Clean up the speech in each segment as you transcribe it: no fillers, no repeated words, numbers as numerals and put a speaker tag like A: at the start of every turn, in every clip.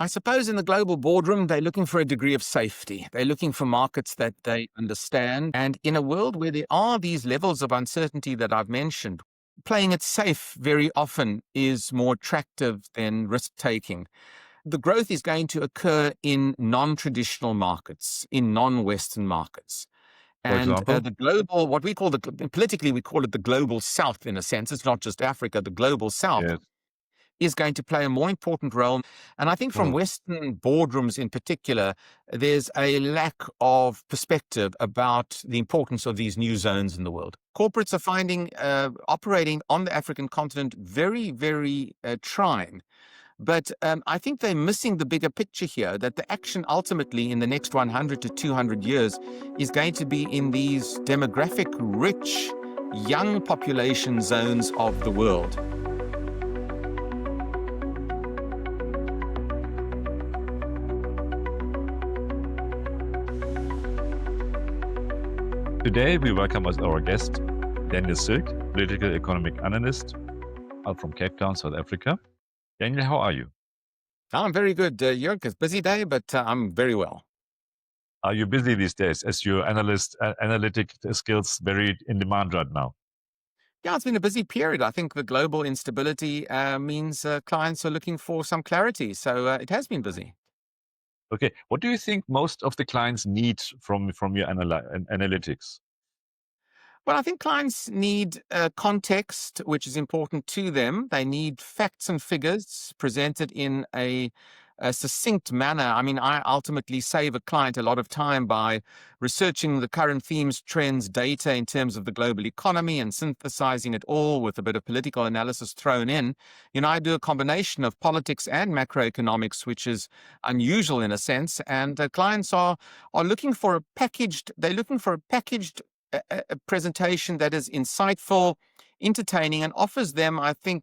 A: I suppose in the global boardroom, they're looking for a degree of safety. They're looking for markets that they understand. And in a world where there are these levels of uncertainty that I've mentioned, playing it safe very often is more attractive than risk taking. The growth is going to occur in non-traditional markets, in non-Western markets.
B: For
A: And
B: example?
A: the global, what we call politically, we call it the global South in a sense. It's not just Africa, the global South
B: Yes.
A: is going to play a more important role. And I think from
B: Mm.
A: Western boardrooms in particular, there's a lack of perspective about the importance of these new zones in the world. Corporates are finding operating on the African continent very, very trying. But I think they're missing the bigger picture here, that the action ultimately in the next 100 to 200 years is going to be in these demographic rich, young population zones of the world.
B: Today, we welcome as our guest Daniel Silke, political economic analyst out from Cape Town, South Africa. Daniel, how are you?
A: I'm very good, Jörg. It's a busy day, but I'm very well.
B: Are you busy these days as your analytic skills very in demand right now?
A: Yeah, it's been a busy period. I think the global instability means clients are looking for some clarity. So it has been busy.
B: Okay, what do you think most of the clients need from your analytics?
A: Well, I think clients need context, which is important to them. They need facts and figures presented in a succinct manner. I mean, I ultimately save a client a lot of time by researching the current themes, trends, data in terms of the global economy and synthesizing it all with a bit of political analysis thrown in. You know, I do a combination of politics and macroeconomics, which is unusual in a sense. And clients are looking for a packaged. They're looking for a packaged a presentation that is insightful, entertaining, and offers them, I think,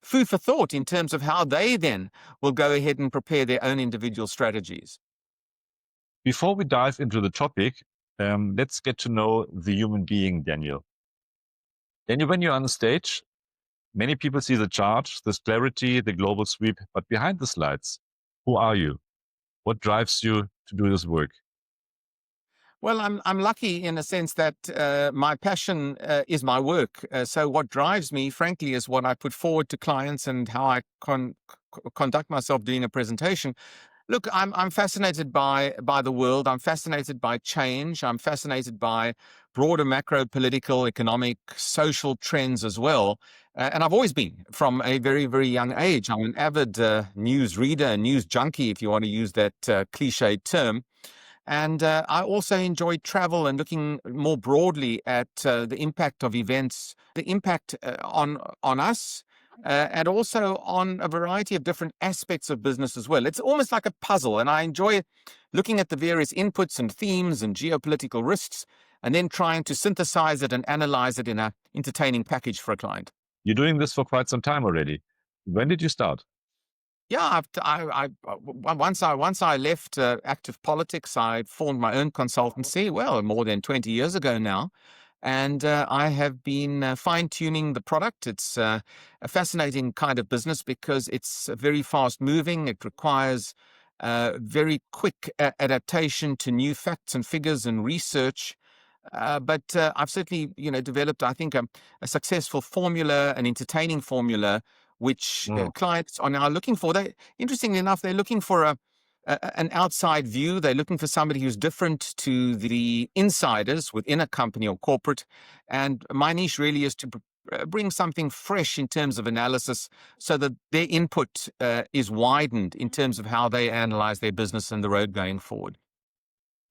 A: food for thought in terms of how they then will go ahead and prepare their own individual strategies.
B: Before we dive into the topic, let's get to know the human being, Daniel. Daniel, when you're on the stage, many people see the charts, the clarity, the global sweep, but behind the slides, who are you? What drives you to do this work?
A: Well, I'm lucky in a sense that my passion is my work. So what drives me, frankly, is what I put forward to clients and how I conduct myself doing a presentation. Look, I'm fascinated by the world. I'm fascinated by change. I'm fascinated by broader macro political, economic, social trends as well. And I've always been from a very, very young age. I'm an avid news reader, news junkie, if you want to use that cliched term. And I also enjoy travel and looking more broadly at the impact of events, the impact on us, and also on a variety of different aspects of business as well. It's almost like a puzzle, and I enjoy looking at the various inputs and themes and geopolitical risks, and then trying to synthesize it and analyze it in an entertaining package for a client.
B: You're doing this for quite some time already. When did you start?
A: Yeah, once I left active politics, I formed my own consultancy. Well, more than 20 years ago now, and I have been fine-tuning the product. It's a fascinating kind of business because it's very fast-moving. It requires very quick adaptation to new facts and figures and research. But I've certainly, developed, I think, a successful formula, an entertaining formula, which
B: Mm.
A: clients are now looking for. Interestingly enough, they're looking for an outside view. They're looking for somebody who's different to the insiders within a company or corporate. And my niche really is to bring something fresh in terms of analysis so that their input is widened in terms of how they analyze their business and the road going forward.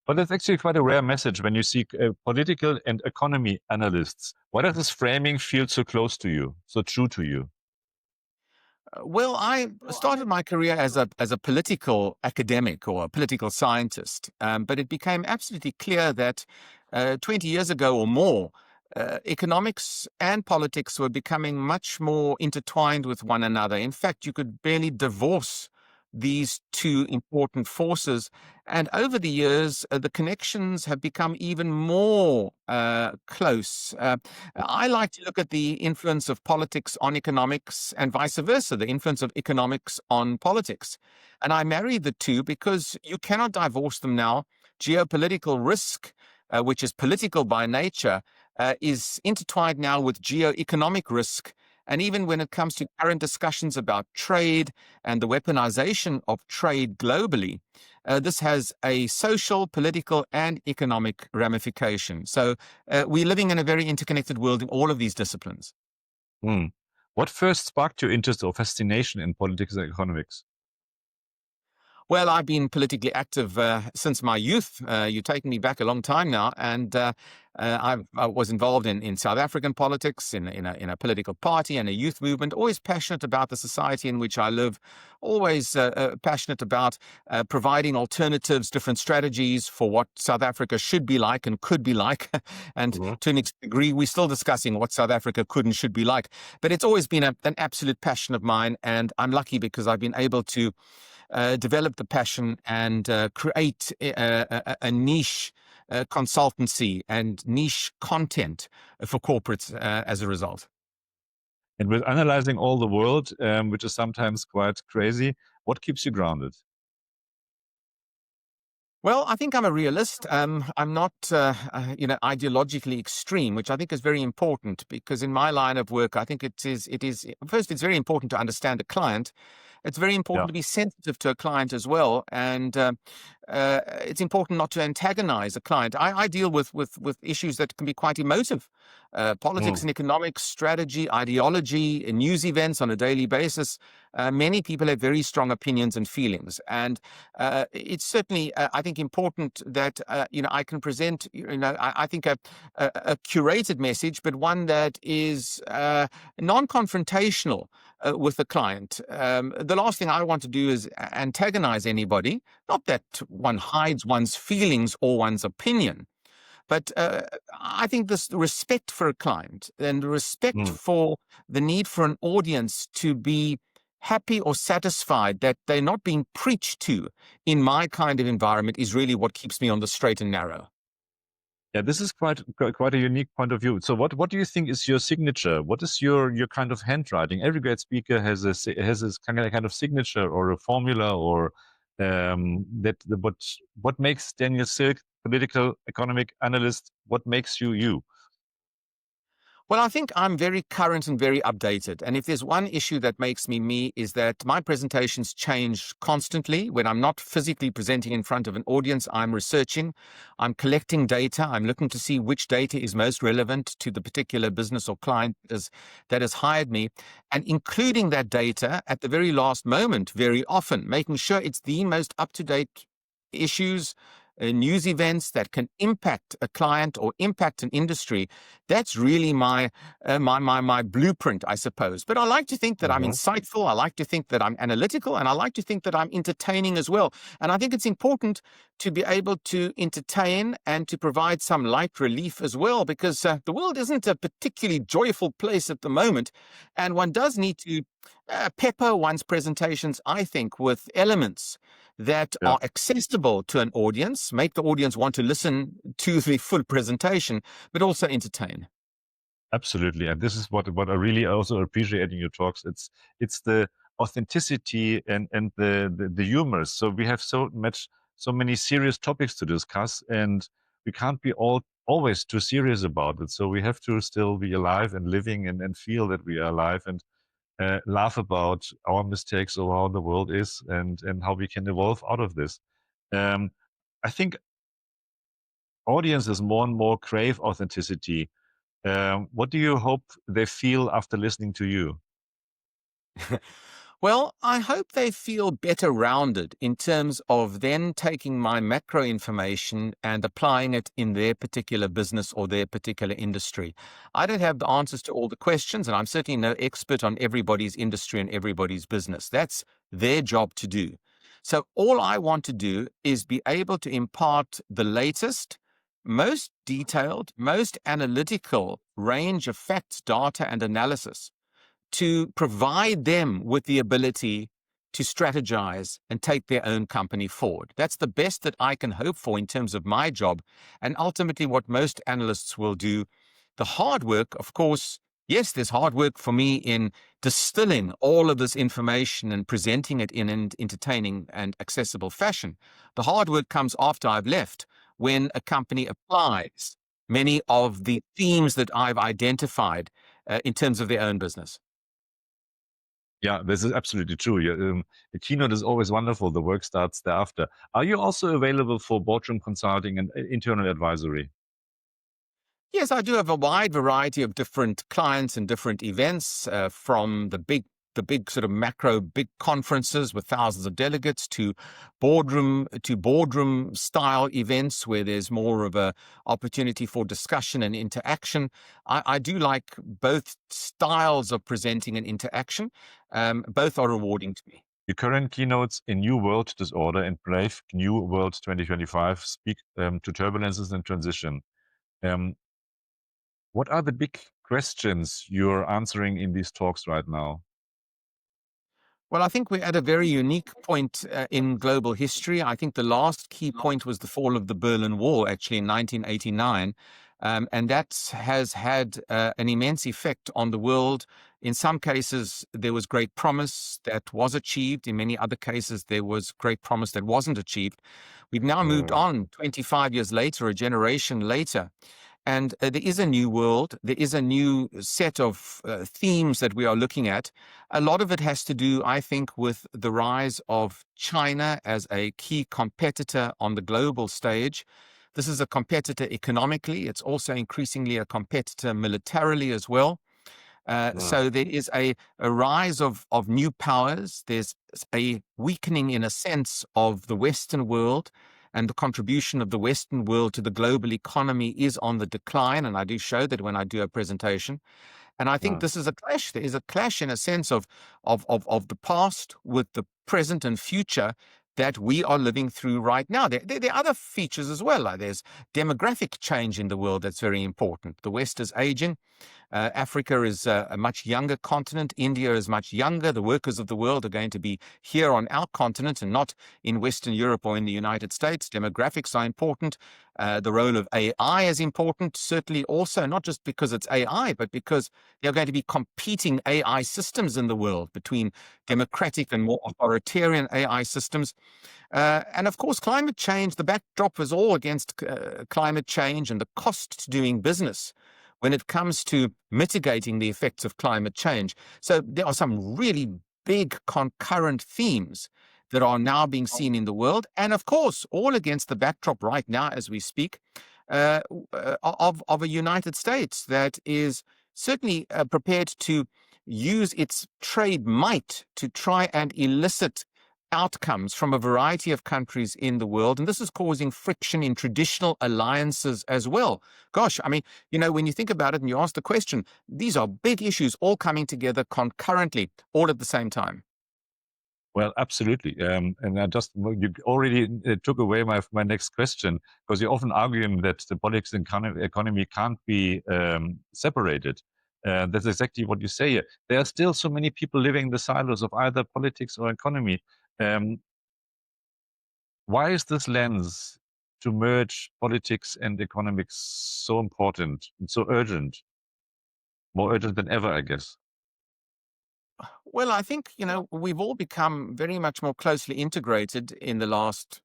B: But it's actually quite a rare message when you see political and economy analysts. Why does this framing feel so close to you, so true to you?
A: Well, I started my career as a political academic or a political scientist, but it became absolutely clear that 20 years ago or more, economics and politics were becoming much more intertwined with one another. In fact, you could barely divorce these two important forces. And over the years, the connections have become even more close. I like to look at the influence of politics on economics and vice versa, the influence of economics on politics. And I marry the two because you cannot divorce them now. Geopolitical risk, which is political by nature, is intertwined now with geoeconomic risk. And even when it comes to current discussions about trade and the weaponization of trade globally, this has a social, political, and economic ramification. So we're living in a very interconnected world in all of these disciplines.
B: Hmm. What first sparked your interest or fascination in politics and economics?
A: Well, I've been politically active since my youth. You're taking me back a long time now, and I was involved in South African politics, in a political party and a youth movement. Always passionate about the society in which I live. Always passionate about providing alternatives, different strategies for what South Africa should be like and could be like. And
B: Mhm.
A: to an degree, we're still discussing what South Africa could and should be like. But it's always been an absolute passion of mine, and I'm lucky because I've been able to develop the passion and create a niche consultancy and niche content for corporates as a result.
B: And with analyzing all the world, which is sometimes quite crazy, what keeps you grounded?
A: Well, I think I'm a realist. I'm not, ideologically extreme, which I think is very important because in my line of work, I think it is. First, it's very important to understand the client. It's very important
B: Yeah.
A: to be sensitive to a client as well, and it's important not to antagonize a client. I deal with issues that can be quite emotive, politics
B: Mm.
A: and economics, strategy, ideology, news events on a daily basis. Many people have very strong opinions and feelings, and it's certainly, I think, important that I can present, I think a curated message, but one that is non-confrontational with the client. The last thing I want to do is antagonize anybody. Not that one hides one's feelings or one's opinion, but I think this respect for a client and the respect
B: Mm.
A: for the need for an audience to be happy or satisfied that they're not being preached to in my kind of environment is really what keeps me on the straight and narrow.
B: Yeah, this is quite a unique point of view. So, what do you think is your signature? What is your kind of handwriting? Every great speaker has this kind of signature or a formula or what makes Daniel Silk, political economic analyst? What makes you you?
A: Well, I think I'm very current and very updated. And if there's one issue that makes me me is that my presentations change constantly. When I'm not physically presenting in front of an audience, I'm researching, I'm collecting data, I'm looking to see which data is most relevant to the particular business or client that has hired me, and including that data at the very last moment, very often, making sure it's the most up-to-date issues, news events that can impact a client or impact an industry. That's really my blueprint, I suppose. But I like to think that I'm
B: Mhm.
A: insightful. I like to think that I'm analytical, and I like to think that I'm entertaining as well. And I think it's important to be able to entertain and to provide some light relief as well, because the world isn't a particularly joyful place at the moment, and one does need to pepper one's presentations, I think, with elements that
B: Yeah.
A: are accessible to an audience, make the audience want to listen to the full presentation, but also entertain.
B: Absolutely, and this is what I really also appreciate in your talks. It's the authenticity and the humor. So we have so many serious topics to discuss, and we can't be always too serious about it. So we have to still be alive and living and feel that we are alive and laugh about our mistakes or how the world is and how we can evolve out of this. Um, I think audiences more and more crave authenticity. What do you hope they feel after listening to you?
A: Well, I hope they feel better rounded in terms of then taking my macro information and applying it in their particular business or their particular industry. I don't have the answers to all the questions, and I'm certainly no expert on everybody's industry and everybody's business. That's their job to do. So all I want to do is be able to impart the latest, most detailed, most analytical range of facts, data, and analysis to provide them with the ability to strategize and take their own company forward. That's the best that I can hope for in terms of my job, and ultimately what most analysts will do. The hard work, of course, yes, there's hard work for me in distilling all of this information and presenting it in an entertaining and accessible fashion. The hard work comes after I've left, when a company applies many of the themes that I've identified in terms of their own business.
B: Yeah, this is absolutely true. The keynote is always wonderful. The work starts thereafter. Are you also available for boardroom consulting and internal advisory?
A: Yes, I do have a wide variety of different clients and different events, from the big sort of macro big conferences with thousands of delegates to boardroom style events where there's more of a opportunity for discussion and interaction. I do like both styles of presenting and interaction. Both are rewarding to me.
B: Your current keynotes in New World Disorder and Brave New World 2025 speak to turbulences and transition. Um, what are the big questions you're answering in these talks right now?
A: Well, I think we're at a very unique point in global history. I think the last key point was the fall of the Berlin Wall, actually in 1989. And that has had an immense effect on the world. In some cases, there was great promise that was achieved. In many other cases, there was great promise that wasn't achieved. We've now moved on 25 years later, a generation later. And there is a new world. There is a new set of themes that we are looking at. A lot of it has to do, I think, with the rise of China as a key competitor on the global stage. This is a competitor economically. It's also increasingly a competitor militarily as well. So there is a rise of new powers. There's a weakening, in a sense, of the Western world, and the contribution of the Western world to the global economy is on the decline. And I do show that when I do a presentation. And I think this is a clash. There is a clash, in a sense, of the past with the present and future that we are living through right now. There are other features as well. There's demographic change in the world that's very important. The West is aging. Africa is a much younger continent. India is much younger. The workers of the world are going to be here on our continent and not in Western Europe or in the United States. Demographics are important. The role of AI is important, certainly also, not just because it's AI, but because there are going to be competing AI systems in the world between democratic and more authoritarian AI systems. And of course, climate change, the backdrop is all against climate change and the cost to doing business when it comes to mitigating the effects of climate change. So there are some really big concurrent themes that are now being seen in the world. And of course, all against the backdrop right now as we speak, of a United States that is certainly prepared to use its trade might to try and elicit outcomes from a variety of countries in the world. And this is causing friction in traditional alliances as well. Gosh, I mean, when you think about it and you ask the question, these are big issues all coming together concurrently, all at the same time.
B: Well, absolutely. And you already took away my next question, because you're often arguing that the politics and economy can't be separated. That's exactly what you say here. There are still so many people living in the silos of either politics or economy. Why is this lens to merge politics and economics so important and so urgent? More urgent than ever, I guess.
A: Well, I think, we've all become very much more closely integrated in the last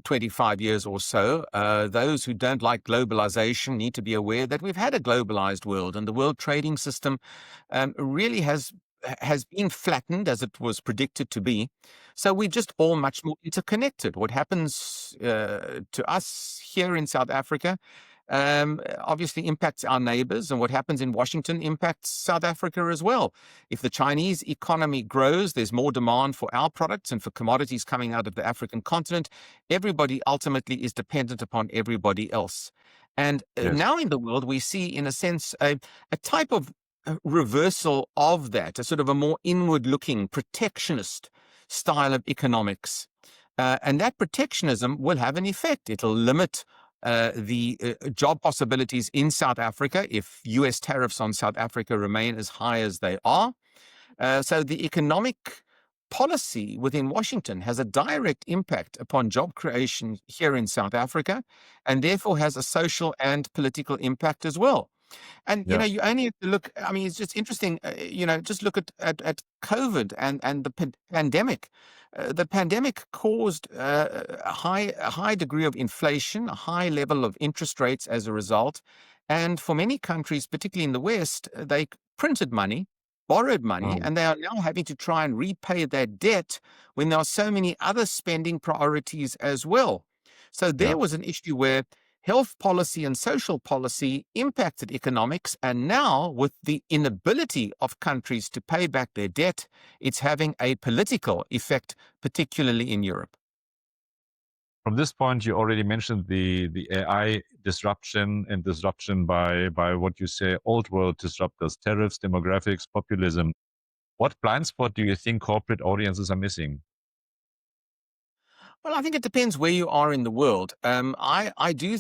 A: 25 years or so. Those who don't like globalization need to be aware that we've had a globalized world, and the world trading system really has been flattened as it was predicted to be. So we're just all much more interconnected. What happens to us here in South Africa obviously impacts our neighbors, and what happens in Washington impacts South Africa as well. If the Chinese economy grows, there's more demand for our products and for commodities coming out of the African continent. Everybody ultimately is dependent upon everybody else. And now in the world, we see, in a sense, a type of reversal of that, a sort of a more inward-looking, protectionist style of economics. And that protectionism will have an effect. It'll limit the job possibilities in South Africa if US tariffs on South Africa remain as high as they are. So the economic policy within Washington has a direct impact upon job creation here in South Africa, and therefore has a social and political impact as well. And
B: Yeah.
A: you only have to look. I mean, it's just interesting. Just look at COVID and the pandemic. The pandemic caused a high degree of inflation, a high level of interest rates as a result, and for many countries, particularly in the West, they printed money, borrowed money,
B: Mm.
A: and they are now having to try and repay their debt when there are so many other spending priorities as well. So
B: Yeah.
A: there was an issue where health policy and social policy impacted economics, and now, with the inability of countries to pay back their debt, it's having a political effect, particularly in Europe.
B: From this point, you already mentioned the AI disruption and disruption by what you say old world disruptors, tariffs, demographics, populism. What blind spot do you think corporate audiences are missing?
A: Well, I think it depends where you are in the world. I do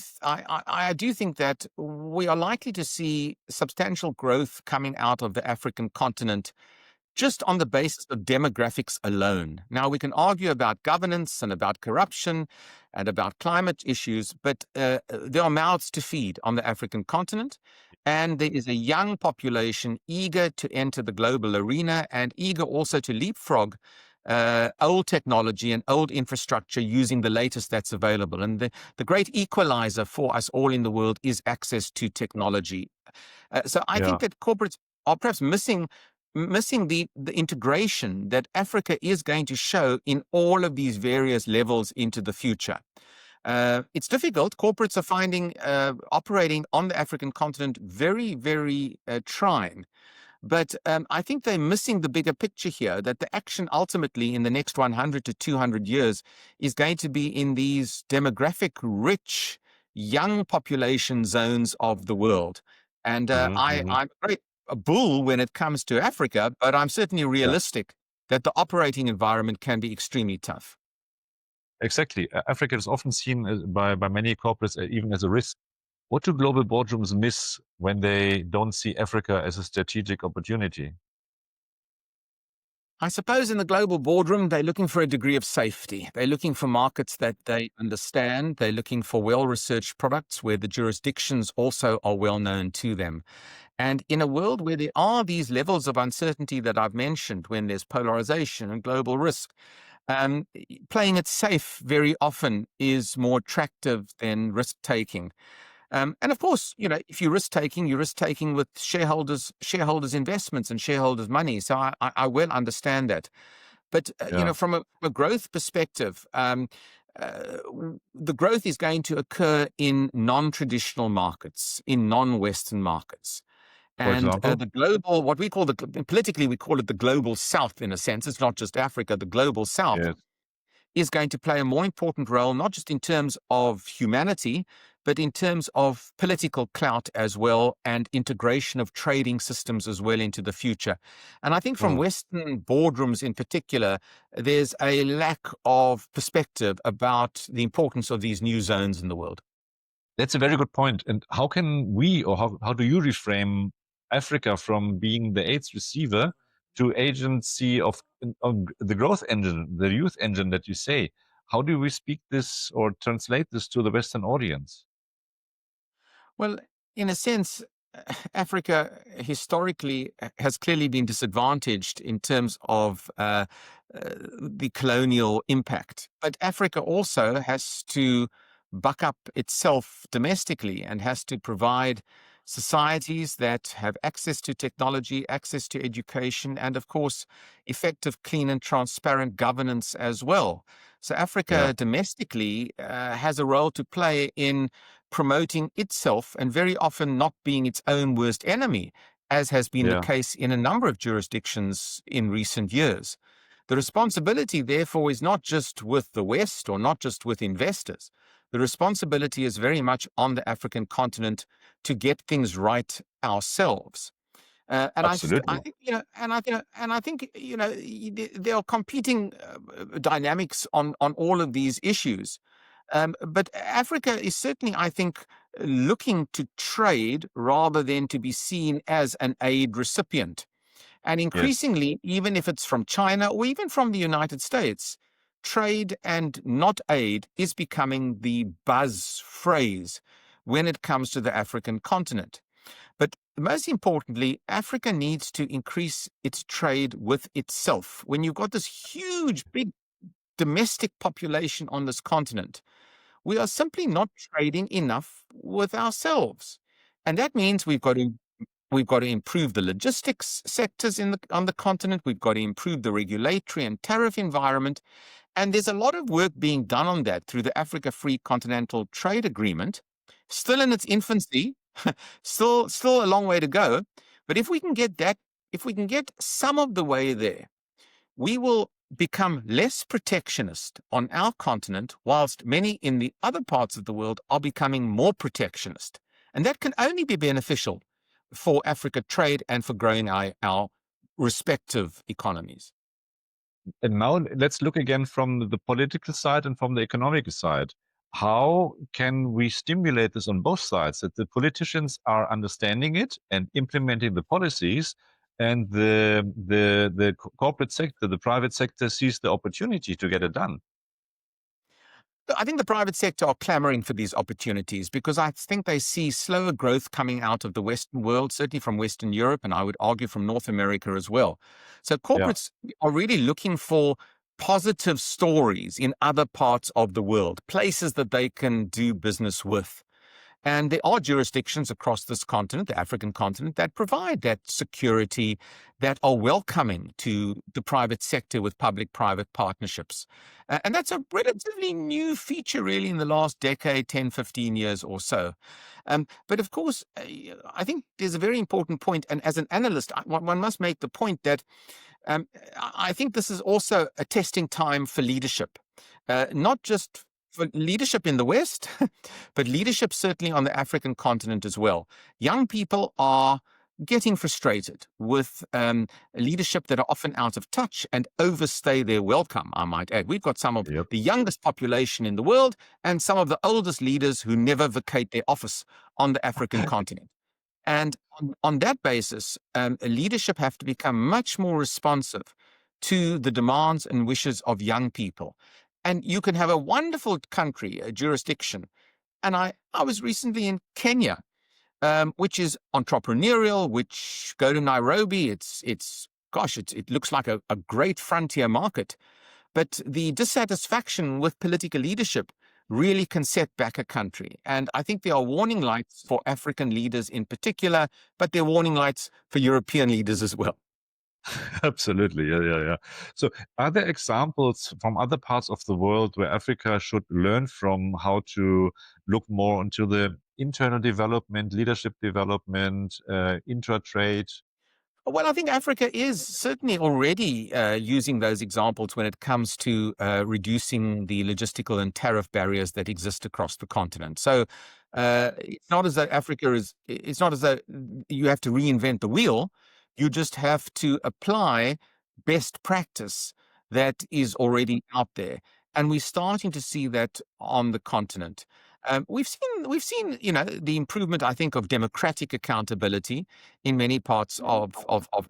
A: think that we are likely to see substantial growth coming out of the African continent just on the basis of demographics alone. Now, we can argue about governance and about corruption and about climate issues, but there are mouths to feed on the African continent. And there is a young population eager to enter the global arena and eager also to leapfrog old technology and old infrastructure using the latest that's available. And the great equalizer for us all in the world is access to technology. So I
B: Yeah.
A: think that corporates are perhaps missing the integration that Africa is going to show in all of these various levels into the future. It's difficult. Corporates are finding operating on the African continent very, very trying. But I think they're missing the bigger picture here, that the action ultimately in the next 100 to 200 years is going to be in these demographic rich young population zones of the world. And
B: Hmm.
A: I'm a bull when it comes to Africa, but I'm certainly
B: Yeah.
A: realistic that the operating environment can be extremely tough.
B: Exactly. Africa is often seen by many corporates even as a risk. What do global boardrooms miss when they don't see Africa as a strategic opportunity?
A: I suppose in the global boardroom, they're looking for a degree of safety. They're looking for markets that they understand. They're looking for well-researched products where the jurisdictions also are well known to them. And in a world where there are these levels of uncertainty that I've mentioned, when there's polarization and global risk, um, playing it safe very often is more attractive than risk-taking. And of course, if you're risk taking with shareholders' investments and shareholders' money. So I well understand that. But
B: Yeah.
A: from a growth perspective, the growth is going to occur in non-traditional markets, in non-Western markets.
B: For
A: And
B: example?
A: the global, what we call politically, we call it the global South in a sense. It's not just Africa, the global South
B: Yes.
A: is going to play a more important role, not just in terms of humanity, but in terms of political clout as well, and integration of trading systems as well into the future. And I think from
B: Mm.
A: Western boardrooms in particular, there's a lack of perspective about the importance of these new zones in the world.
B: That's a very good point. And how can we, or how do you reframe Africa from being the AIDS receiver to agency of the growth engine, the youth engine that you say? How do we speak this or translate this to the Western audience?
A: Well, in a sense, Africa historically has clearly been disadvantaged in terms of the colonial impact. But Africa also has to buck up itself domestically and has to provide societies that have access to technology, access to education, and of course, effective, clean, and transparent governance as well. So
B: Yeah.
A: Africa domestically has a role to play in promoting itself and very often not being its own worst enemy, as has been the
B: Yeah.
A: case in a number of jurisdictions in recent years. The responsibility, therefore, is not just with the West or not just with investors. The responsibility is very much on the African continent to get things right ourselves. I
B: Absolutely.
A: think, and I think, there are competing dynamics on all of these issues. But Africa is certainly, I think, looking to trade rather than to be seen as an aid recipient. And
B: Yes.
A: increasingly, even if it's from China or even from the United States, trade and not aid is becoming the buzz phrase when it comes to the African continent. But most importantly, Africa needs to increase its trade with itself. When you've got this huge, big domestic population on this continent, we are simply not trading enough with ourselves. And that means we've got to improve the logistics sectors on the continent. We've got to improve the regulatory and tariff environment. And there's a lot of work being done on that through the Africa Free Continental Trade Agreement, still in its infancy, still a long way to go. But if we can get some of the way there, we will become less protectionist on our continent, whilst many in the other parts of the world are becoming more protectionist. And that can only be beneficial for Africa trade and for growing our respective economies.
B: And now let's look again from the political side and from the economic side. How can we stimulate this on both sides, that the politicians are understanding it and implementing the policies, and the corporate sector, the private sector, sees the opportunity to get it done?
A: I think the private sector are clamoring for these opportunities because I think they see slower growth coming out of the Western world, certainly from Western Europe, and I would argue from North America as well. So
B: Yeah.
A: corporates are really looking for positive stories in other parts of the world, places that they can do business with. And there are jurisdictions across this continent, the African continent, that provide that security, that are welcoming to the private sector with public-private partnerships. And that's a relatively new feature, really, in the last decade, 10, 15 years or so. But of course, I think there's a very important point, and as an analyst, one must make the point that I think this is also a testing time for leadership, not just for leadership in the West, but leadership certainly on the African continent as well. Young people are getting frustrated with leadership that are often out of touch and overstay their welcome, I might add. We've got some of
B: Yep.
A: the youngest population in the world and some of the oldest leaders who never vacate their office on the African continent. And on that basis, leadership have to become much more responsive to the demands and wishes of young people. And you can have a wonderful country, a jurisdiction. And I was recently in Kenya, which is entrepreneurial, which go to Nairobi. It looks like a great frontier market. But the dissatisfaction with political leadership really can set back a country. And I think there are warning lights for African leaders in particular, but there are warning lights for European leaders as well.
B: Absolutely. Yeah. So are there examples from other parts of the world where Africa should learn from how to look more into the internal development, leadership development, intra-trade?
A: Well, I think Africa is certainly already using those examples when it comes to reducing the logistical and tariff barriers that exist across the continent. So it's not as though it's not as though you have to reinvent the wheel. You just have to apply best practice that is already out there. And we're starting to see that on the continent. We've seen, the improvement, I think, of democratic accountability in many parts of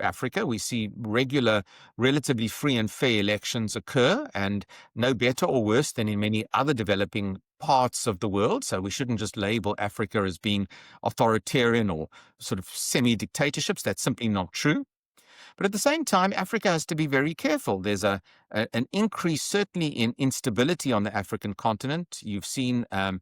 A: Africa. We see regular, relatively free and fair elections occur, and no better or worse than in many other developing parts of the world. So we shouldn't just label Africa as being authoritarian or sort of semi-dictatorships. That's simply not true. But at the same time, Africa has to be very careful. There's an increase, certainly, in instability on the African continent. You've seen the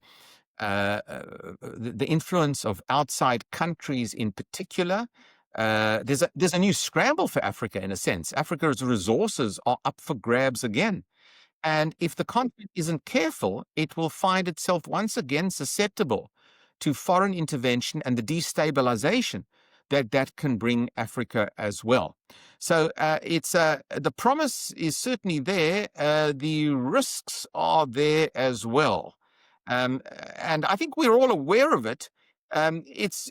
A: influence of outside countries in particular. There's a new scramble for Africa, in a sense. Africa's resources are up for grabs again. And if the continent isn't careful, it will find itself once again susceptible to foreign intervention and the destabilization that can bring Africa as well. So the promise is certainly there. The risks are there as well. And I think we're all aware of it. It's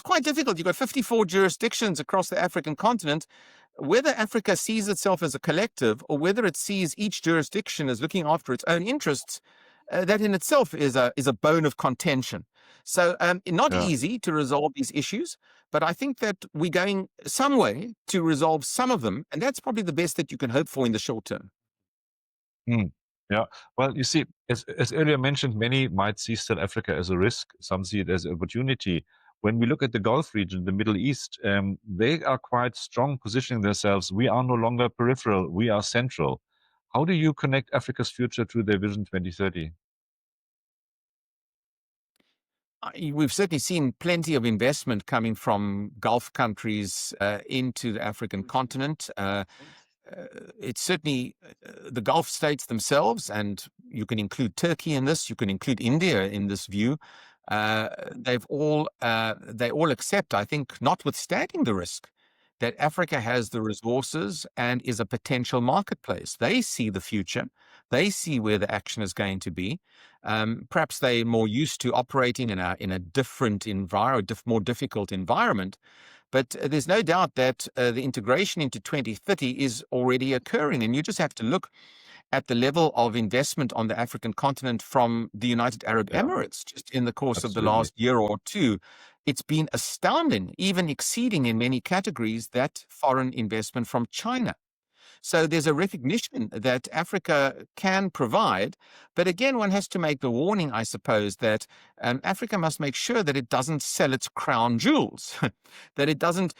A: quite difficult. You've got 54 jurisdictions across the African continent. Whether Africa sees itself as a collective or whether it sees each jurisdiction as looking after its own interests, that in itself is a bone of contention. So not
B: Yeah.
A: easy to resolve these issues, but I think that we're going some way to resolve some of them, and that's probably the best that you can hope for in the short term.
B: Mm. Yeah. Well, you see, as earlier mentioned, many might see still Africa as a risk. Some see it as an opportunity. When we look at the Gulf region, the Middle East, they are quite strong positioning themselves. We are no longer peripheral. We are central. How do you connect Africa's future to their Vision 2030?
A: We've certainly seen plenty of investment coming from Gulf countries into the African continent. Uh, it's certainly the Gulf states themselves, and you can include Turkey in this, you can include India in this view. They all accept, I think, notwithstanding the risk, that Africa has the resources and is a potential marketplace. They see the future. They see where the action is going to be. Perhaps they're more used to operating in a different environment, more difficult environment. But there's no doubt that the integration into 2030 is already occurring. And you just have to look at the level of investment on the African continent from the United Arab
B: Yeah,
A: Emirates just in the course of the
B: absolutely.
A: last year or two. It's been astounding, even exceeding in many categories that foreign investment from China. So there's a recognition that Africa can provide. But again, one has to make the warning, I suppose, that Africa must make sure that it doesn't sell its crown jewels, that it doesn't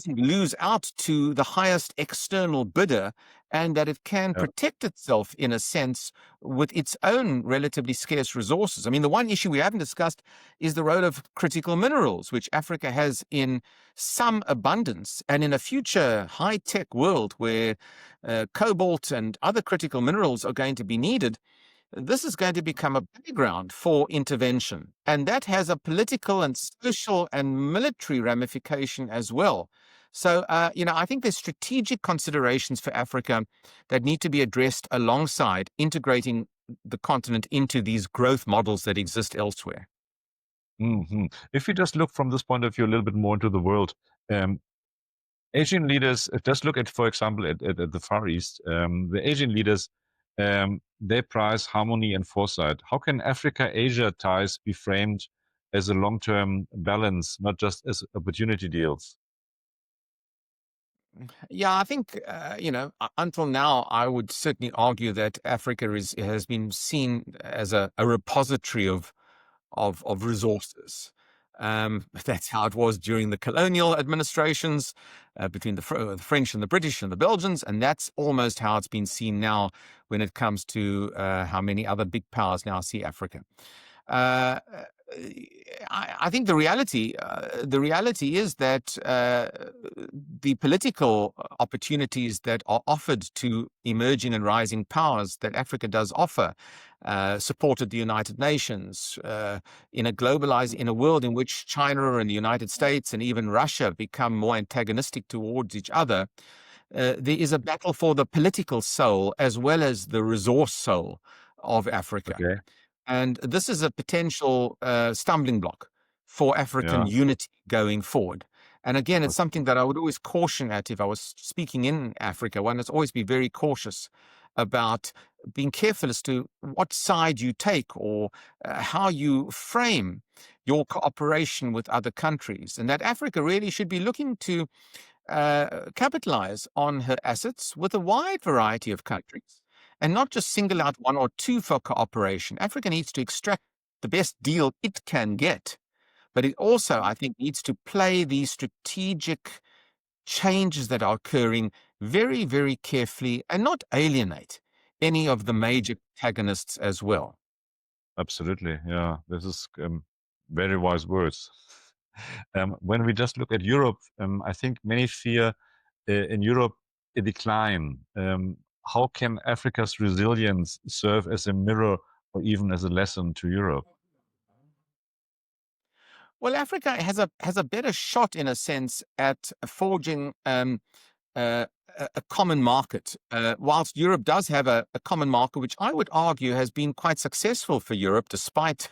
A: lose out to the highest external bidder, and that it can
B: Yeah.
A: protect itself in a sense with its own relatively scarce resources. I mean, the one issue we haven't discussed is the role of critical minerals, which Africa has in some abundance. And in a future high-tech world where cobalt and other critical minerals are going to be needed, this is going to become a background for intervention. And that has a political and social and military ramification as well. So, I think there's strategic considerations for Africa that need to be addressed alongside integrating the continent into these growth models that exist elsewhere.
B: Hmm. If we just look from this point of view a little bit more into the world, um, Asian leaders, just look at, for example, at the Far East, the Asian leaders, they prize harmony and foresight. How can Africa-Asia ties be framed as a long-term balance, not just as opportunity deals?
A: Yeah, I think, until now, I would certainly argue that Africa has been seen as a repository of resources. That's how it was during the colonial administrations between the French and the British and the Belgians, and that's almost how it's been seen now when it comes to how many other big powers now see Africa. Uh, I think the reality is that the political opportunities that are offered to emerging and rising powers that Africa does offer, supported the United Nations in a world in which China and the United States and even Russia become more antagonistic towards each other. There is a battle for the political soul as well as the resource soul of Africa.
B: Okay.
A: And this is a potential stumbling block for African
B: Yeah.
A: unity going forward. And again, it's
B: Okay.
A: something that I would always caution at if I was speaking in Africa. One must always be very cautious about being careful as to what side you take or how you frame your cooperation with other countries. And that Africa really should be looking to capitalize on her assets with a wide variety of countries and not just single out one or two for cooperation. Africa needs to extract the best deal it can get, but it also, I think, needs to play these strategic changes that are occurring very, very carefully and not alienate any of the major protagonists as well.
B: Absolutely. Yeah. This is very wise words. When we just look at Europe, I think many fear in Europe a decline. How can Africa's resilience serve as a mirror or even as a lesson to Europe?
A: Well, Africa has a better shot, in a sense, at forging uh, a common market. Whilst Europe does have a common market, which I would argue has been quite successful for Europe, despite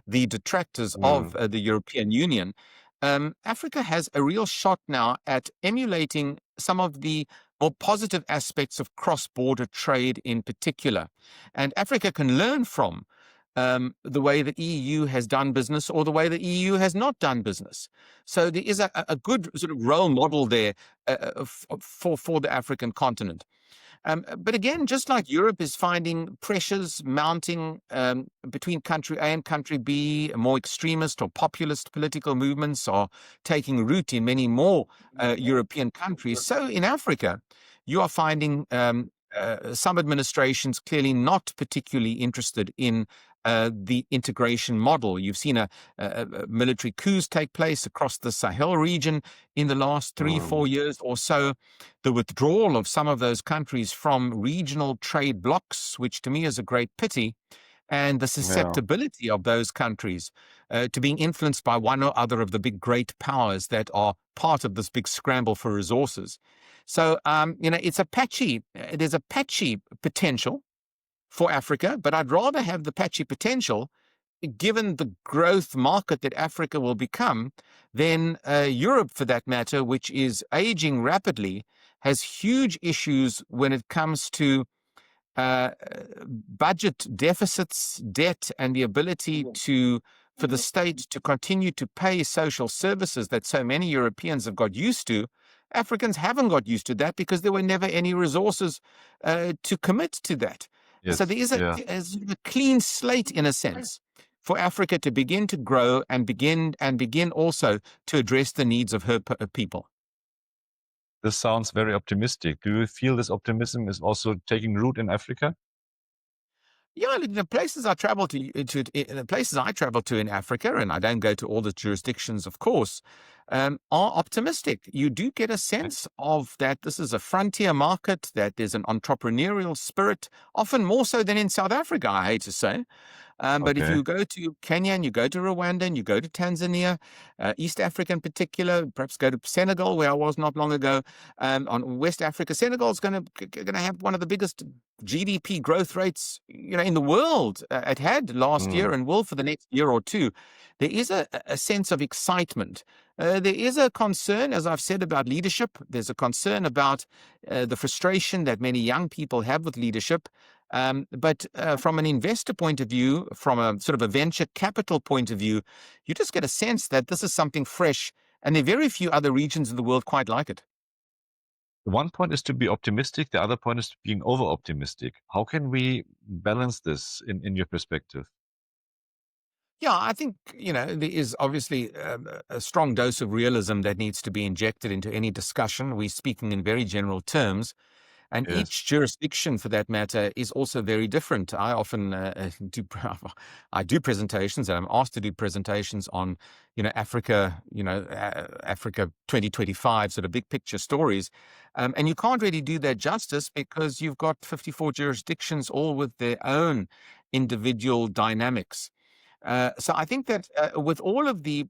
A: the detractors
B: Mm.
A: of the European Union, Africa has a real shot now at emulating some of the more positive aspects of cross-border trade in particular. And Africa can learn from the way the EU has done business or the way the EU has not done business. So there is a good sort of role model there for the African continent. But again, just like Europe is finding pressures mounting between country A and country B, more extremist or populist political movements are taking root in many more European countries. So in Africa, you are finding some administrations clearly not particularly interested in the integration model. You've seen military coups take place across the Sahel region in the last 3-4 years or so. The withdrawal of some of those countries from regional trade blocs, which to me is a great pity, and the susceptibility of those countries to being influenced by one or other of the big great powers that are part of this big scramble for resources. So, it's there's a patchy potential for Africa, but I'd rather have the patchy potential, given the growth market that Africa will become, than Europe, for that matter, which is aging rapidly, has huge issues when it comes to budget deficits, debt, and the ability for the state to continue to pay social services that so many Europeans have got used to. Africans haven't got used to that because there were never any resources to commit to that. So there is a clean slate, in a sense, for Africa to begin to grow and begin also to address the needs of her people.
B: This sounds very optimistic. Do you feel this optimism is also taking root in Africa?
A: Yeah, the places I travel the places I travel to in Africa, and I don't go to all the jurisdictions, of course, are optimistic. You do get a sense of that this is a frontier market, that there's an entrepreneurial spirit, often more so than in South Africa, I hate to say. But if you go to Kenya and you go to Rwanda and you go to Tanzania, East Africa in particular, perhaps go to Senegal, where I was not long ago, on West Africa, Senegal is going to have one of the biggest GDP growth rates, in the world. It had last year and will for the next year or two. There is a sense of excitement. There is a concern, as I've said, about leadership. There's a concern about the frustration that many young people have with leadership. But from an investor point of view, from a sort of a venture capital point of view, you just get a sense that this is something fresh, and there are very few other regions in the world quite like it.
B: One point is to be optimistic. The other point is being over-optimistic. How can we balance this in your perspective?
A: Yeah, I think, there is obviously a strong dose of realism that needs to be injected into any discussion. We're speaking in very general terms. And each jurisdiction, for that matter, is also very different. I often I do presentations, and I'm asked to do presentations on, Africa, Africa 2025 sort of big picture stories. And you can't really do that justice because you've got 54 jurisdictions, all with their own individual dynamics. So I think that with all of the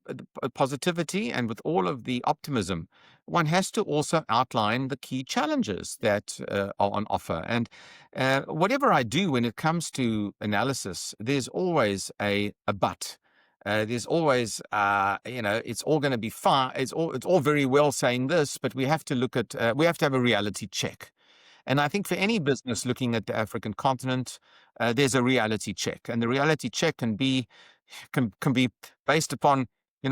A: positivity and with all of the optimism, one has to also outline the key challenges that are on offer. And whatever I do when it comes to analysis, there's always a but. There's always, it's all going to be fine. It's all very well saying this, but we have to we have to have a reality check. And I think for any business looking at the African continent, there's a reality check, and the reality check can be based upon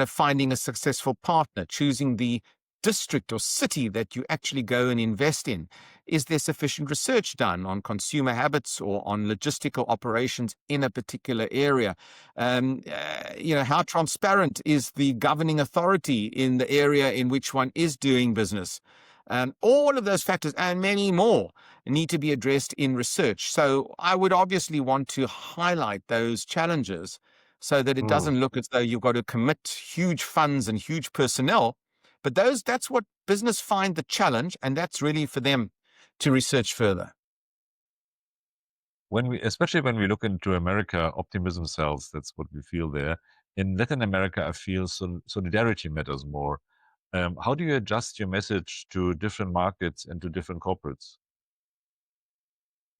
A: finding a successful partner, choosing the district or city that you actually go and invest in. Is there sufficient research done on consumer habits or on logistical operations in a particular area? How transparent is the governing authority in the area in which one is doing business? All of those factors and many more need to be addressed in research. So I would obviously want to highlight those challenges so that it doesn't look as though you've got to commit huge funds and huge personnel. But that's what business find the challenge, and that's really for them to research further.
B: Especially when we look into America, optimism sells. That's what we feel there. In Latin America, I feel solidarity matters more. How do you adjust your message to different markets and to different corporates?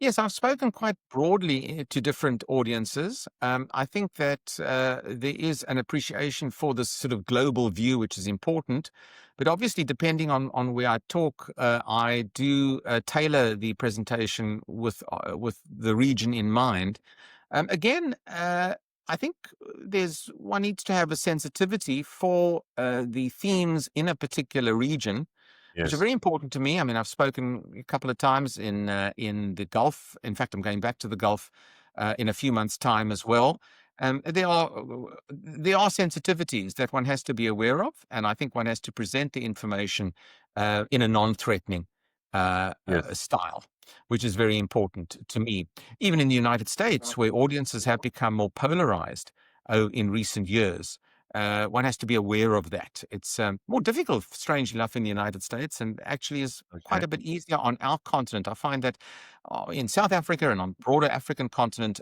A: Yes, I've spoken quite broadly to different audiences. I think that there is an appreciation for this sort of global view, which is important. But obviously, depending on where I talk, I do tailor the presentation with the region in mind. Again, I think there's one needs to have a sensitivity for the themes in a particular region, which are
B: Yes.
A: very important to me. I mean, I've spoken a couple of times in the Gulf. In fact, I'm going back to the Gulf in a few months' time as well. There are sensitivities that one has to be aware of, and I think one has to present the information in a non-threatening
B: Yes.
A: style, which is very important to me. Even in the United States, where audiences have become more polarized in recent years, one has to be aware of that. It's more difficult, strangely enough, in the United States, and actually is quite
B: Okay.
A: a bit easier on our continent. I find that in South Africa and on broader African continent,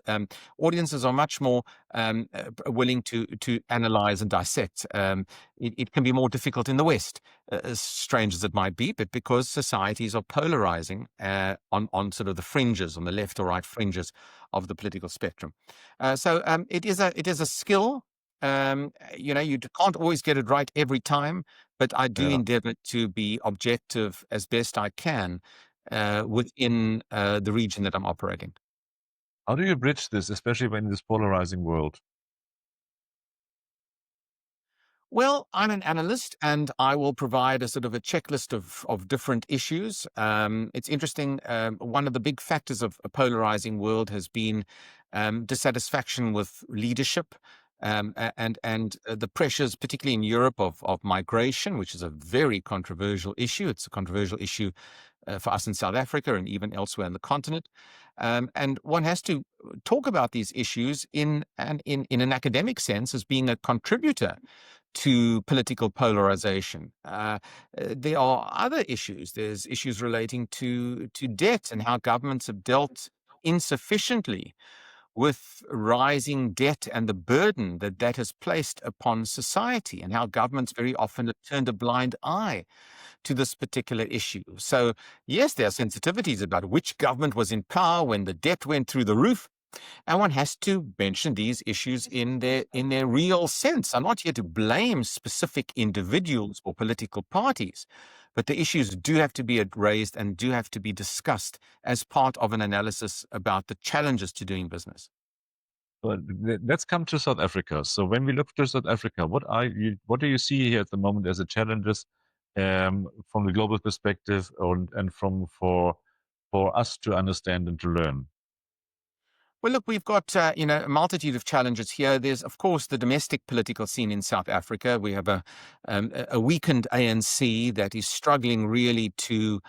A: audiences are much more willing to analyze and dissect. It can be more difficult in the West, as strange as it might be, but because societies are polarizing on sort of the fringes, on the left or right fringes of the political spectrum. So it is a skill. You can't always get it right every time, but I do
B: Yeah.
A: endeavor to be objective as best I can within the region that I'm operating.
B: How do you bridge this, especially when in this polarizing world?
A: Well, I'm an analyst, and I will provide a sort of a checklist of different issues. It's interesting. One of the big factors of a polarizing world has been dissatisfaction with leadership, and the pressures, particularly in Europe, of migration, which is a very controversial issue. It's a controversial issue for us in South Africa and even elsewhere in the continent. And one has to talk about these issues in an academic sense as being a contributor to political polarization. There are other issues. There's issues relating to debt and how governments have dealt insufficiently with rising debt and the burden that that has placed upon society, and how governments very often have turned a blind eye to this particular issue. So, yes, there are sensitivities about which government was in power when the debt went through the roof, and one has to mention these issues in their real sense. I'm not here to blame specific individuals or political parties, but the issues do have to be raised and do have to be discussed as part of an analysis about the challenges to doing business.
B: But let's come to South Africa. So when we look to South Africa, what do you see here at the moment as the challenges from the global perspective, and from for us to understand and to learn?
A: Well, look, we've got a multitude of challenges here. There's, of course, the domestic political scene in South Africa. We have a weakened ANC that is struggling really to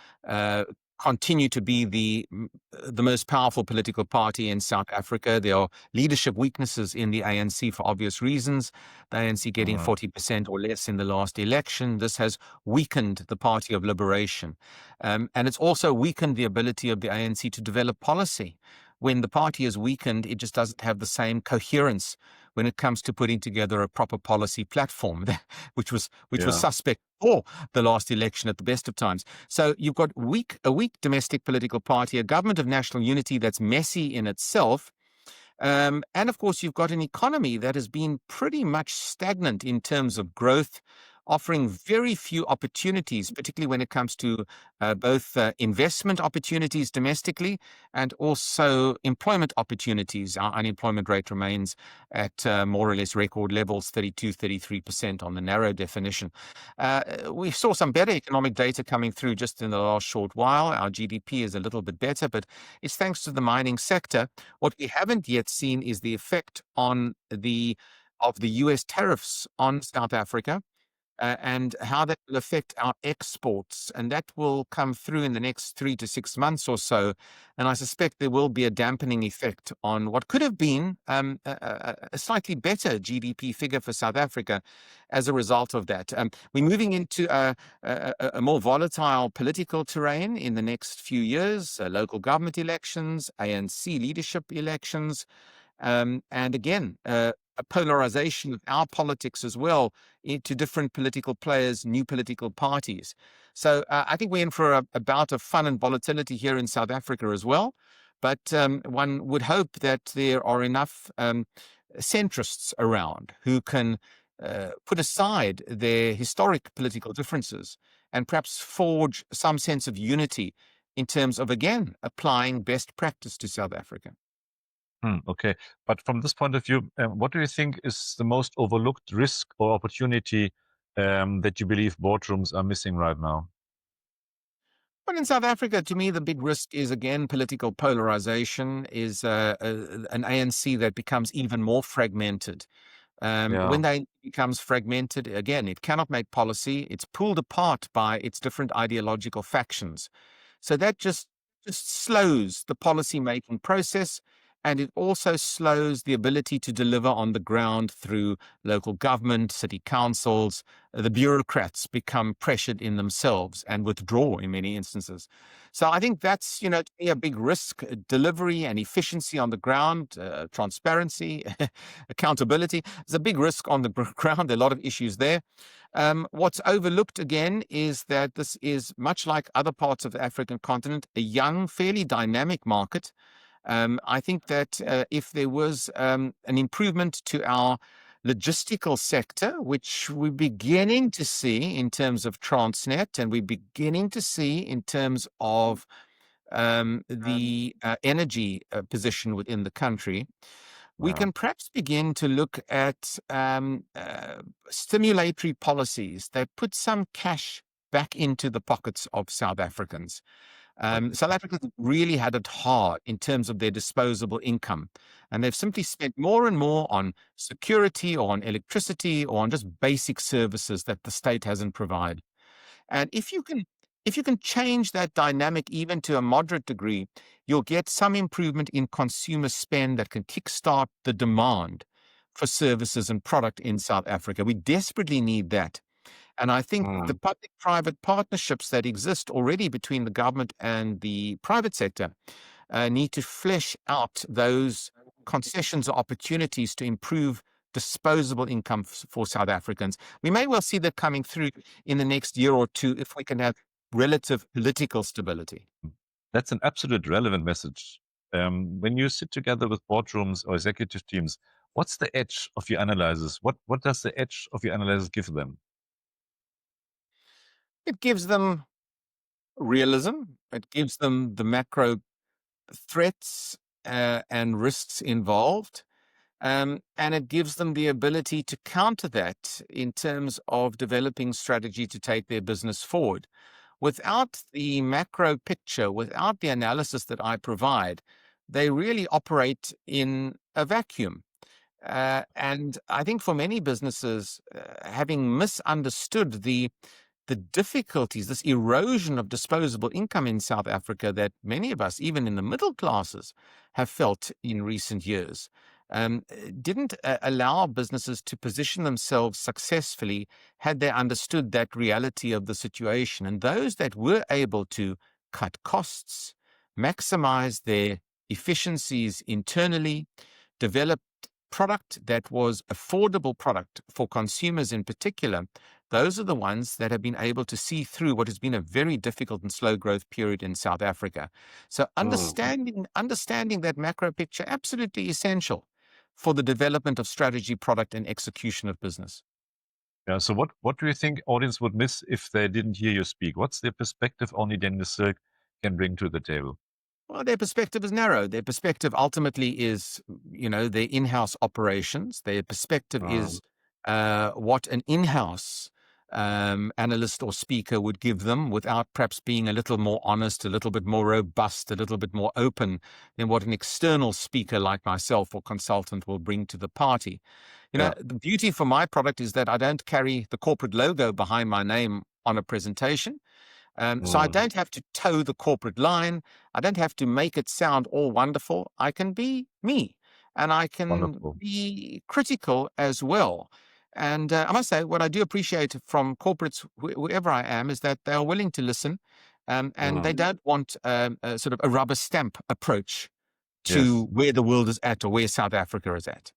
A: continue to be the most powerful political party in South Africa. There are leadership weaknesses in the ANC for obvious reasons. The ANC getting
B: Uh,
A: 40% or less in the last election. This has weakened the Party of Liberation, and it's also weakened the ability of the ANC to develop policy. When the party is weakened, it just doesn't have the same coherence when it comes to putting together a proper policy platform, which was
B: yeah.
A: suspect for the last election at the best of times. So you've got a weak domestic political party, a government of national unity that's messy in itself, and of course, you've got an economy that has been pretty much stagnant in terms of growth, offering very few opportunities, particularly when it comes to both investment opportunities domestically and also employment opportunities. Our unemployment rate remains at more or less record levels, 32, 33% on the narrow definition. We saw some better economic data coming through just in the last short while. Our GDP is a little bit better, but it's thanks to the mining sector. What we haven't yet seen is the effect of the US tariffs on South Africa, and how that will affect our exports. And that will come through in the next 3 to 6 months or so. And I suspect there will be a dampening effect on what could have been a slightly better GDP figure for South Africa as a result of that. We're moving into a more volatile political terrain in the next few years, local government elections, ANC leadership elections, and again, a polarization of our politics as well into different political players, new political parties. So I think we're in for a bout of fun and volatility here in South Africa as well. But one would hope that there are enough centrists around who can put aside their historic political differences and perhaps forge some sense of unity in terms of, again, applying best practice to South Africa.
B: Okay. But from this point of view, what do you think is the most overlooked risk or opportunity that you believe boardrooms are missing right now?
A: But in South Africa, to me, the big risk is again political polarization, is an ANC that becomes even more fragmented.
B: Yeah.
A: When they becomes fragmented, again, it cannot make policy. It's pulled apart by its different ideological factions. So that just slows the policy making process, and it also slows the ability to deliver on the ground through local government, city councils. The bureaucrats become pressured in themselves and withdraw in many instances. So I think that's, to me, a big risk: delivery and efficiency on the ground, transparency, accountability. There's a big risk on the ground. There are a lot of issues there. What's overlooked again is that this is, much like other parts of the African continent, a young, fairly dynamic market. I think that if there was an improvement to our logistical sector, which we're beginning to see in terms of Transnet, and we're beginning to see in terms of the energy position within the country, we
B: Yeah.
A: can perhaps begin to look at stimulatory policies that put some cash back into the pockets of South Africans. South Africans really had it hard in terms of their disposable income, and they've simply spent more and more on security or on electricity or on just basic services that the state hasn't provided. And if you can change that dynamic even to a moderate degree, you'll get some improvement in consumer spend that can kickstart the demand for services and product in South Africa. We desperately need that. And I think the
B: Mm.
A: public-private partnerships that exist already between the government and the private sector need to flesh out those concessions or opportunities to improve disposable income for South Africans. We may well see that coming through in the next year or two if we can have relative political stability.
B: That's an absolute relevant message. When you sit together with boardrooms or executive teams, what's the edge of your analysis? What does the edge of your analysis give them?
A: It gives them realism. It gives them the macro threats and risks involved. And it gives them the ability to counter that in terms of developing strategy to take their business forward. Without the macro picture, without the analysis that I provide, they really operate in a vacuum. And I think for many businesses, having misunderstood the difficulties, this erosion of disposable income in South Africa that many of us, even in the middle classes, have felt in recent years, didn't allow businesses to position themselves successfully had they understood that reality of the situation. And those that were able to cut costs, maximize their efficiencies internally, develop product that was affordable product for consumers in particular, those are the ones that have been able to see through what has been a very difficult and slow growth period in South Africa. So
B: Mm.
A: understanding that macro picture, absolutely essential for the development of strategy, product, and execution of business.
B: Yeah. So what do you think audience would miss if they didn't hear you speak? What's the perspective only Daniel Silk can bring to the table?
A: Well, their perspective is narrow. Their perspective ultimately is, their in-house operations. Their perspective
B: Mm.
A: is what an in-house analyst or speaker would give them without perhaps being a little more honest, a little bit more robust, a little bit more open than what an external speaker like myself or consultant will bring to the party.
B: Yeah.
A: The beauty for my product is that I don't carry the corporate logo behind my name on a presentation. So I
B: Mm.
A: don't have to toe the corporate line. I don't have to make it sound all wonderful. I can be me, and I can
B: Wonderful.
A: be critical as well. And I must say, what I do appreciate from corporates, whoever I am, is that they are willing to listen, and they
B: Mm.
A: don't want a sort of a rubber stamp approach to
B: Yes.
A: where the world is at or where South Africa is at.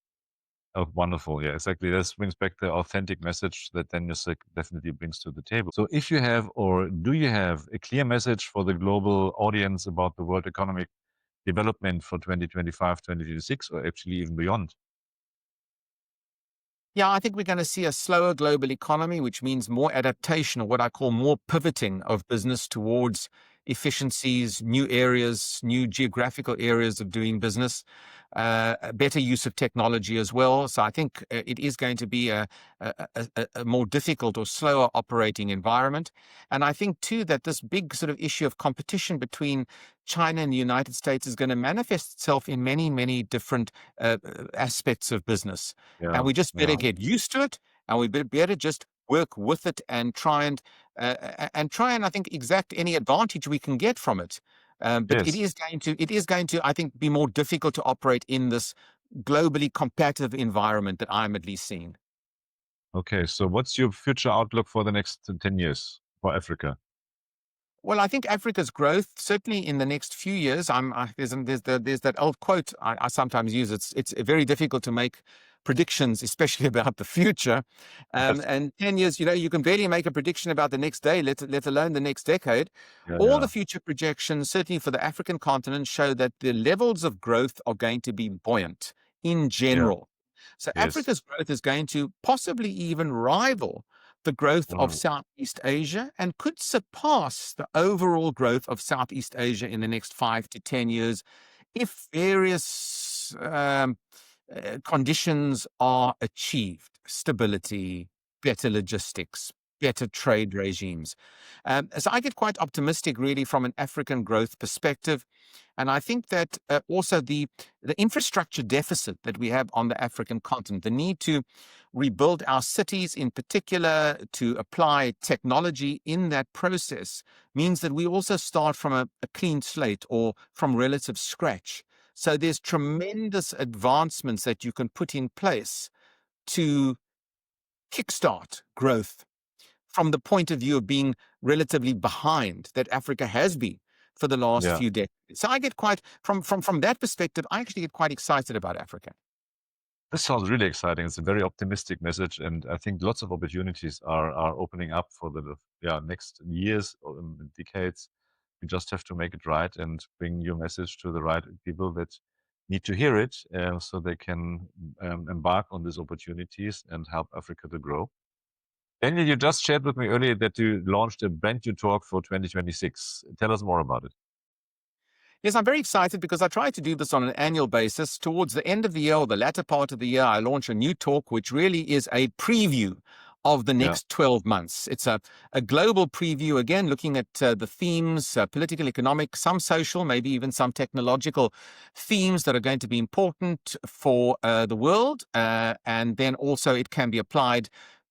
B: Oh, wonderful. Yeah, exactly. This brings back the authentic message that Daniel Silk definitely brings to the table. So if you have, or do you have a clear message for the global audience about the world economic development for 2025, 2026, or actually even beyond?
A: Yeah, I think we're going to see a slower global economy, which means more adaptation, or what I call more pivoting of business towards efficiencies, new areas, new geographical areas of doing business, a better use of technology as well. So I think it is going to be a more difficult or slower operating environment. And I think too that this big sort of issue of competition between China and the United States is going to manifest itself in many, many different aspects of business. And
B: Yeah,
A: we just better
B: yeah,
A: get used to it, and we better just work with it and try and I think exact any advantage we can get from it. But
B: yes.
A: it is going to I think be more difficult to operate in this globally competitive environment that I'm at least seeing.
B: Okay, so what's your future outlook for the next 10 years for Africa?
A: Well, I think Africa's growth, certainly in the next few years, there's that old quote I sometimes use. It's very difficult to make predictions, especially about the future.
B: Yes.
A: And 10 years, you can barely make a prediction about the next day, let alone the next decade.
B: Yeah,
A: All
B: yeah,
A: the future projections, certainly for the African continent, show that the levels of growth are going to be buoyant in
B: yeah,
A: general. So
B: yes.
A: Africa's growth is going to possibly even rival the growth of
B: Mm,
A: Southeast Asia and could surpass the overall growth of Southeast Asia in the next 5 to 10 years if various conditions are achieved: stability, better logistics, better trade regimes. So I get quite optimistic, really, from an African growth perspective. And I think that also the infrastructure deficit that we have on the African continent, the need to rebuild our cities in particular, to apply technology in that process, means that we also start from a clean slate or from relative scratch. So there's tremendous advancements that you can put in place to kickstart growth from the point of view of being relatively behind that Africa has been for the last
B: yeah.
A: few decades. So I get quite from that perspective, I actually get quite excited about Africa.
B: This sounds really exciting. It's a very optimistic message, and I think lots of opportunities are opening up for the next years or decades. We just have to make it right and bring your message to the right people that need to hear it, so they can embark on these opportunities and help Africa to grow. Daniel, you just shared with me earlier that you launched a brand new talk for 2026. Tell us more about it.
A: Yes, I'm very excited because I try to do this on an annual basis. Towards the end of the year or the latter part of the year, I launch a new talk, which really is a preview of the
B: Yeah.
A: next 12 months. It's a global preview, again, looking at the themes, political, economic, some social, maybe even some technological themes that are going to be important for the world. And then also it can be applied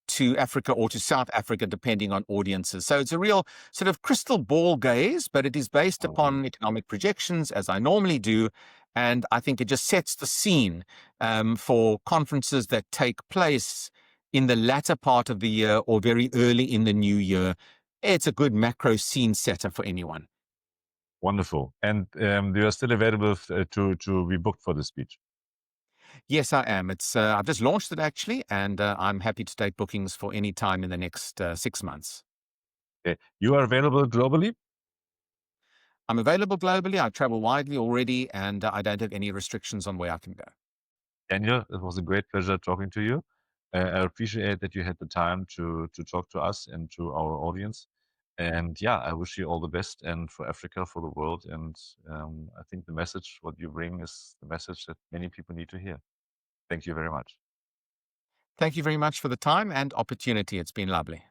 A: to Africa or to South Africa, depending on audiences. So it's a real sort of crystal ball gaze, but it is based
B: Mhm.
A: upon economic projections, as I normally do. And I think it just sets the scene for conferences that take place in the latter part of the year or very early in the new year. It's a good macro scene setter for anyone.
B: Wonderful. And you are still available to be booked for the speech.
A: Yes, I am. It's I've just launched it actually, and I'm happy to take bookings for any time in the next 6 months.
B: Okay. You are available globally?
A: I'm available globally. I travel widely already, and I don't have any restrictions on where I can go.
B: Daniel, it was a great pleasure talking to you. I appreciate that you had the time to talk to us and to our audience. And yeah, I wish you all the best and for Africa, for the world. And I think the message, what you bring, is the message that many people need to hear. Thank you very much.
A: Thank you very much for the time and opportunity. It's been lovely.